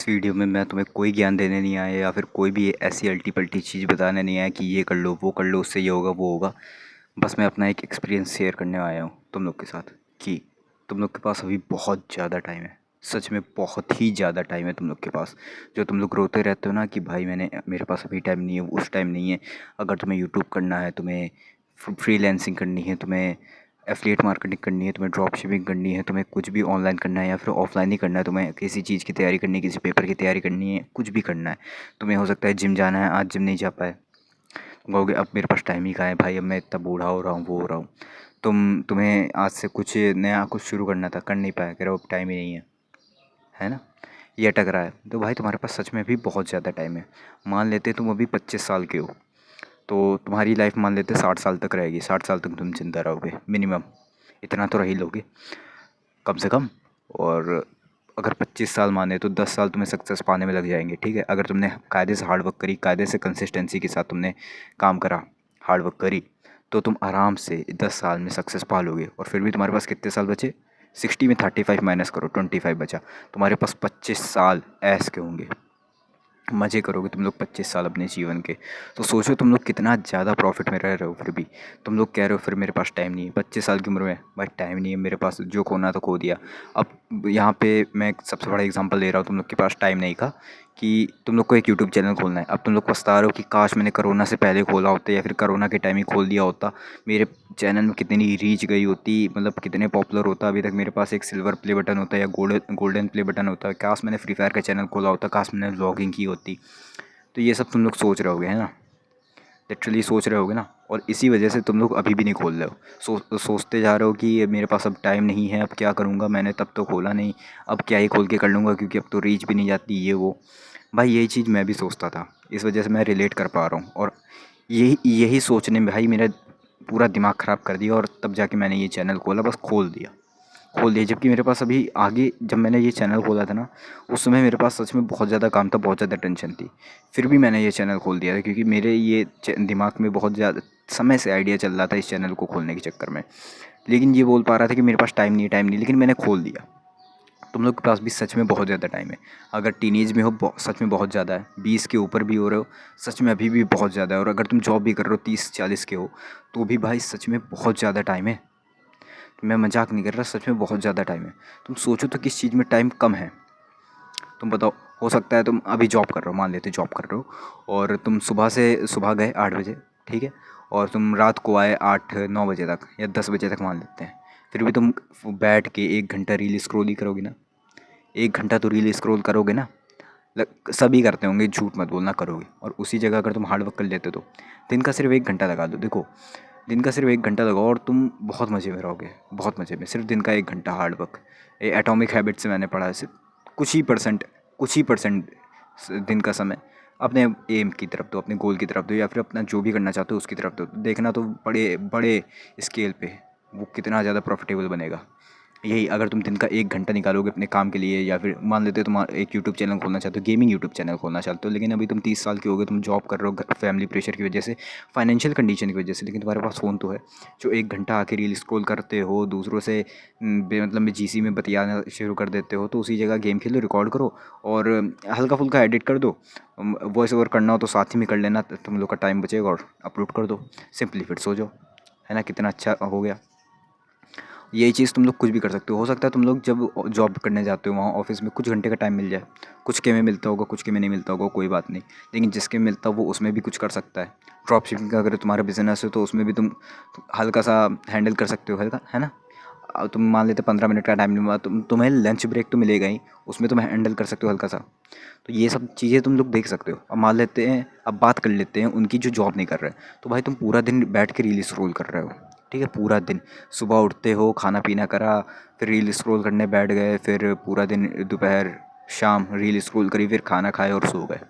इस वीडियो में मैं तुम्हें कोई ज्ञान देने नहीं आया या फिर कोई भी ऐसी अल्टी पल्टी चीज़ बताने नहीं आया कि ये कर लो वो कर लो उससे ये होगा वो होगा। बस मैं अपना एक एक्सपीरियंस शेयर करने आया हूँ तुम लोग के साथ कि तुम लोग के पास अभी बहुत ज़्यादा टाइम है। सच में बहुत ही ज़्यादा टाइम है तुम लोग के पास। जो तुम लोग रोते रहते हो ना कि भाई मेरे पास अभी टाइम नहीं है, उस टाइम नहीं है। अगर तुम्हें यूट्यूब करना है, तुम्हें फ्रीलैंसिंग करनी है, तुम्हें एफिलिएट मार्केटिंग करनी है, तुम्हें ड्रॉप शिपिंग करनी है, तुम्हें कुछ भी ऑनलाइन करना है या फिर ऑफलाइन ही करना है, तुम्हें किसी चीज़ की तैयारी करनी है, किसी पेपर की तैयारी करनी है, कुछ भी करना है। तुम्हें हो सकता है जिम जाना है, आज जिम नहीं जा पाए, तुम कहोगे अब मेरे पास टाइम ही कहाँ है भाई, अब मैं इतना बूढ़ा हो रहा हूँ वो हो रहा हूँ। तुम्हें आज से कुछ नया कुछ शुरू करना था, कर नहीं पाया, कह रहे हो अब टाइम ही नहीं है ना। ये अटक रहा है तो भाई तुम्हारे पास सच में भी बहुत ज़्यादा टाइम है। मान लेते तुम अभी 25 साल के हो तो तुम्हारी लाइफ मान लेते 60 साल तक रहेगी। 60 साल तक तुम जिंदा रहोगे मिनिमम, इतना तो रह ही लोगे कम से कम। और अगर 25 साल माने तो 10 साल तुम्हें सक्सेस पाने में लग जाएंगे। ठीक है, अगर तुमने कायदे से हार्ड वर्क करी, कायदे से कंसिस्टेंसी के साथ तुमने काम करा, हार्ड वर्क करी, तो तुम आराम से 10 साल में सक्सेस पा लोगे। और फिर भी तुम्हारे पास कितने साल बचे? 60 में 35 माइनस करो, 25 बचा। तुम्हारे पास 25 साल ऐश के होंगे, मज़े करोगे तुम लोग 25 साल अपने जीवन के। तो सोचो तुम लोग कितना ज़्यादा प्रॉफिट में रह रहे हो। फिर भी तुम लोग कह रहे हो फिर मेरे पास टाइम नहीं है। 25 साल की उम्र में भाई टाइम नहीं है मेरे पास, जो खोना तो खो दिया। अब यहाँ पे मैं एक सबसे बड़ा एग्जांपल दे रहा हूँ तुम लोग के पास टाइम नहीं का, कि तुम लोग को एक यूट्यूब चैनल खोलना है। अब तुम लोग पछता रहे हो कि काश मैंने कोरोना से पहले खोला होता या फिर कोरोना के टाइम ही खोल दिया होता। मेरे चैनल में कितनी रीच गई होती, मतलब कितने पॉपुलर होता। अभी तक मेरे पास एक सिल्वर प्ले बटन होता या गोल्डन प्ले बटन होता। काश मैंने फ्री फायर का चैनल खोला होता, काश मैंने व्लॉगिंग की होती। तो ये सब तुम लोग सोच रहे होगे, है ना, लिटरली सोच रहे होगे ना। और इसी वजह से तुम लोग अभी भी नहीं खोल रहे हो। सोचते जा रहे हो कि ये मेरे पास अब टाइम नहीं है, अब क्या करूँगा, मैंने तब तो खोला नहीं, अब क्या ही खोल के कर लूँगा क्योंकि अब तो रीच भी नहीं जाती ये वो। भाई यही चीज़ मैं भी सोचता था, इस वजह से मैं रिलेट कर पा रहा हूँ। और यही यही सोचने में भाई मेरा पूरा दिमाग ख़राब कर दिया और तब जाके मैंने ये चैनल खोला, बस खोल दिया। जबकि मेरे पास अभी आगे जब मैंने ये चैनल खोला था ना, उस समय मेरे पास सच में बहुत ज़्यादा काम था, बहुत ज़्यादा टेंशन थी। फिर भी मैंने ये चैनल खोल दिया था क्योंकि मेरे ये दिमाग में बहुत ज़्यादा समय से आइडिया चल रहा था इस चैनल को खोलने के चक्कर में। लेकिन ये बोल पा रहा था कि मेरे पास टाइम नहीं, लेकिन मैंने खोल दिया। तुम लोग के पास भी सच में बहुत ज़्यादा टाइम है। अगर टीनेज में हो सच में बहुत ज़्यादा है, 20 के ऊपर भी हो रहे हो सच में अभी भी बहुत ज़्यादा है। और अगर तुम जॉब भी कर रहे हो 30-40 के हो तो भी भाई सच में बहुत ज़्यादा टाइम है। मैं मजाक नहीं कर रहा, सच में बहुत ज़्यादा टाइम है। तुम सोचो तो किस चीज़ में टाइम कम है, तुम बताओ। हो सकता है तुम अभी जॉब कर रहे हो, मान लेते जॉब कर रहे हो और तुम सुबह गए 8 बजे, ठीक है, और तुम रात को आए 8-9 बजे तक या 10 बजे तक मान लेते हैं। फिर भी तुम बैठ के 1 घंटा रील स्क्रॉल ही करोगे ना। 1 घंटा तो रील स्क्रॉल करोगे ना। सभी करते होंगे, झूठ मत बोलना, करोगे। और उसी जगह अगर तुम हार्ड वर्क कर लेते तो दिन का सिर्फ 1 घंटा लगा दो। देखो, दिन का सिर्फ 1 घंटा लगाओ और तुम बहुत मज़े में रहोगे, बहुत मज़े में। सिर्फ दिन का 1 घंटा हार्ड वर्क। ये एटॉमिक हैबिट से मैंने पढ़ा है। सिर्फ कुछ ही परसेंट दिन का समय अपने एम की तरफ दो, अपने गोल की तरफ दो, या फिर अपना जो भी करना चाहते हो उसकी तरफ दो। देखना तो बड़े बड़े स्केल पे वो कितना ज़्यादा प्रॉफिटेबल बनेगा। यही अगर तुम दिन का 1 घंटा निकालोगे अपने काम के लिए, या फिर मान लेते हो तुम एक यूट्यूब चैनल खोलना चाहते हो, गेमिंग यूट्यूब चैनल खोलना चाहते हो, लेकिन अभी तुम 30 साल के हो गए, तुम जॉब कर रहे हो फैमिली प्रेशर की वजह से, फाइनेंशियल कंडीशन की वजह से, लेकिन तुम्हारे पास फ़ोन तो है। जो 1 घंटा आके रील स्क्रॉल करते हो, दूसरों से मतलब में जीसी में बतियाना शुरू कर देते हो, तो उसी जगह गेम खेलो, रिकॉर्ड करो और हल्का फुल्का एडिट कर दो। वॉइस ओवर करना हो तो साथ ही में कर लेना, तुम लोग का टाइम बचेगा, और अपलोड कर दो सिंपली, फिर सो जाओ। है ना, कितना अच्छा हो गया। यही चीज़ तुम लोग कुछ भी कर सकते हो सकता है तुम लोग जब जॉब करने जाते हो वहाँ ऑफिस में कुछ घंटे का टाइम मिल जाए। कुछ के में मिलता होगा, कुछ के में नहीं मिलता होगा, कोई बात नहीं। लेकिन जिसके में मिलता हो वो उसमें भी कुछ कर सकता है। ड्रॉप शिपिंग का अगर तुम्हारा बिजनेस है तो उसमें भी तुम हल्का सा हैंडल कर सकते हो, हल्का, है ना। तुम मान लेते 15 मिनट का टाइम मिला, तुम्हें लंच ब्रेक तो मिलेगा ही, उसमें तुम हैंडल कर सकते हो हल्का सा। तो ये सब चीज़ें तुम लोग देख सकते हो। अब मान लेते हैं, अब बात कर लेते हैं उनकी जो जॉब नहीं कर रहे। तो भाई तुम पूरा दिन बैठ के रील स्क्रॉल कर रहे हो, ठीक है, पूरा दिन। सुबह उठते हो, खाना पीना करा, फिर रील स्क्रॉल करने बैठ गए, फिर पूरा दिन दोपहर शाम रील स्क्रॉल करी, फिर खाना खाए और सो गए।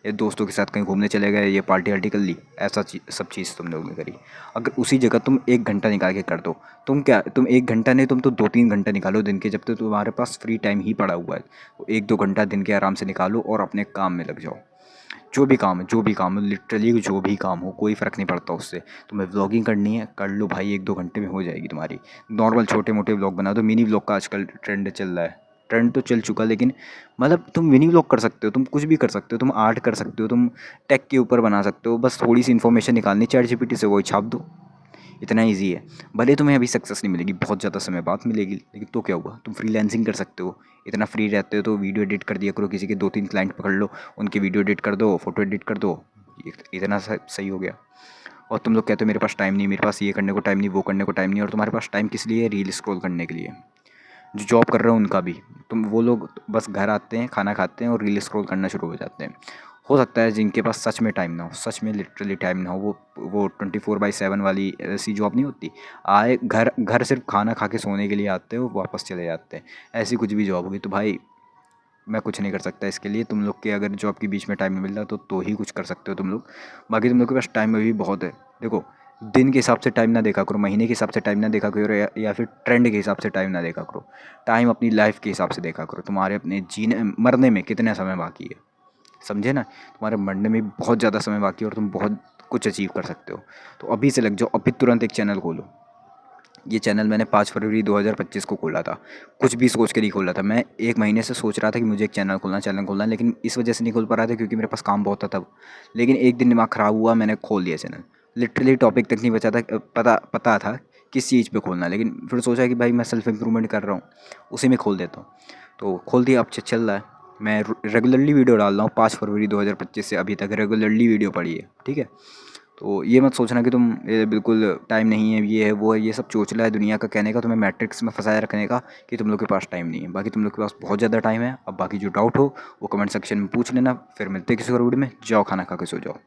ये दोस्तों के साथ कहीं घूमने चले गए, ये पार्टी वार्टी कर ली, ऐसा सब चीज़ तुम लोगों ने करी। अगर उसी जगह तुम 1 घंटा निकाल के कर दो, तुम 1 घंटा नहीं, तुम तो 2-3 घंटे निकालो दिन के, जब तक तुम्हारे पास फ्री टाइम ही पड़ा हुआ है। तो 1-2 घंटा दिन के आराम से निकालो और अपने काम में लग जाओ। जो भी काम है लिटरली, जो भी काम हो कोई फ़र्क नहीं पड़ता उससे। तुम्हें व्लॉगिंग करनी है कर लो भाई, 1-2 घंटे में हो जाएगी तुम्हारी। नॉर्मल छोटे मोटे व्लॉग बना दो, मिनी व्लॉग का आजकल ट्रेंड चल रहा है, ट्रेंड तो चल चुका, लेकिन मतलब तुम मिनी व्लॉग कर सकते हो, तुम कुछ भी कर सकते हो, तुम आर्ट कर सकते हो, तुम टेक के ऊपर बना सकते हो, बस थोड़ी सी इन्फॉर्मेशन निकालनी चैट जीपीटी से, वही छाप दो। इतना ईजी है। भले तुम्हें अभी सक्सेस नहीं मिलेगी, बहुत ज़्यादा समय बाद मिलेगी, लेकिन तो क्या हुआ, तुम फ्रीलांसिंग कर सकते हो। इतना फ्री रहते हो तो वीडियो एडिट कर दिया करो, किसी के 2-3 क्लाइंट पकड़ लो, उनकी वीडियो एडिट कर दो, फोटो एडिट कर दो, इतना सही हो गया। और तुम लोग कहते हो मेरे पास टाइम नहीं, मेरे पास ये करने को टाइम नहीं, वो करने को टाइम नहीं, और तुम्हारे पास टाइम किस लिए है, रील स्क्रॉल करने के लिए। जो जॉब कर रहे हो उनका भी, तुम वो लोग बस घर आते हैं, खाना खाते हैं और रील स्क्रॉल करना शुरू हो जाते हैं। हो सकता है जिनके पास सच में टाइम ना हो, सच में लिटरली टाइम ना हो, वो 24/7 वाली ऐसी जॉब नहीं होती, आए घर घर सिर्फ खाना खा के सोने के लिए आते हैं, वो वापस चले जाते हैं। ऐसी कुछ भी जॉब होगी तो भाई मैं कुछ नहीं कर सकता इसके लिए। तुम लोग के अगर जॉब के बीच में टाइम नहीं मिल रहा तो ही कुछ कर सकते हो तुम लोग। बाकी तुम लोग के पास टाइम अभी भी बहुत है। देखो, दिन के हिसाब से टाइम ना देखा करो, महीने के हिसाब से टाइम ना देखा करो, या फिर ट्रेंड के हिसाब से टाइम ना देखा करो। टाइम अपनी लाइफ के हिसाब से देखा करो, तुम्हारे अपने जीने मरने में कितना समय बाकी है, समझे ना। तुम्हारे मरने में बहुत ज़्यादा समय बाकी है और तुम बहुत कुछ अचीव कर सकते हो। तो अभी से लग जाओ, अभी तुरंत एक चैनल खोलो। ये चैनल मैंने 5 फरवरी 2025 को खोला था, कुछ भी सोच के नहीं खोला था। मैं 1 महीने से सोच रहा था कि मुझे एक चैनल खोलना है, लेकिन इस वजह से नहीं खोल पा रहा था क्योंकि मेरे पास काम बहुत था तब। लेकिन एक दिन दिमाग ख़राब हुआ, मैंने खोल दिया चैनल। लिटरली टॉपिक तक नहीं बचा था, पता था किस चीज़ पे खोलना है, लेकिन फिर सोचा कि भाई मैं सेल्फ इम्प्रूवमेंट कर रहा हूँ, उसी में खोल देता हूँ। तो खोल दिया, अब चल रहा है। मैं रेगुलरली वीडियो डाल रहा हूँ, 5 फरवरी 2025 से अभी तक रेगुलरली वीडियो पड़ी है, ठीक है। तो ये मत सोचना कि तुम बिल्कुल टाइम नहीं है, ये है वो है, ये सब चोचला है दुनिया का कहने का, तुम्हें मैट्रिक्स में फंसाए रखने का कि तुम लोग के पास टाइम नहीं है। बाकी तुम लोग के पास बहुत ज़्यादा टाइम है। अब बाकी जो डाउट हो वो कमेंट सेक्शन में पूछ लेना। फिर मिलते हैं किसी और वीडियो में। जाओ खाना खा के सो जाओ।